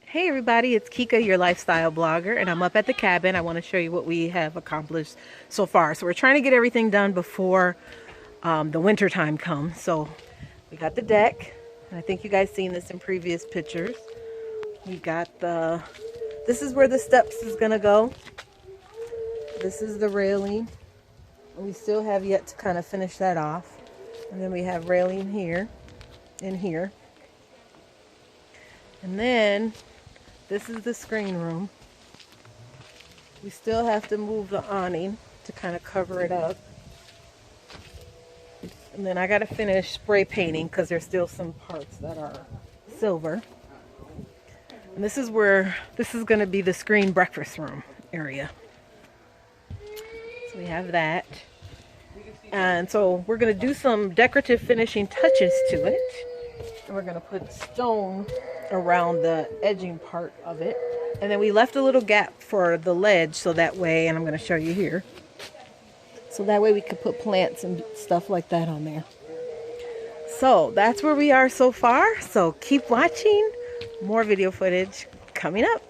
Hey everybody, it's Kika, your lifestyle blogger, and I'm up at the cabin. I want to show you what we have accomplished so far. So we're trying to get everything done before the winter time comes. So we got the deck, and I think you guys seen this in previous pictures. We got this is where the steps is gonna go. This is the railing. We still have yet to kind of finish that off. And then we have railing here and here. And then this is the screen room. We still have to move the awning to kind of cover it up. And then I got to finish spray painting because there's still some parts that are silver. And this is going to be the screen breakfast room area. So we have that. And so we're going to do some decorative finishing touches to it. And we're going to put stone around the edging part of it. And then we left a little gap for the ledge so that way, and I'm going to show you here. So that way we could put plants and stuff like that on there. So that's where we are so far. So keep watching. More video footage coming up.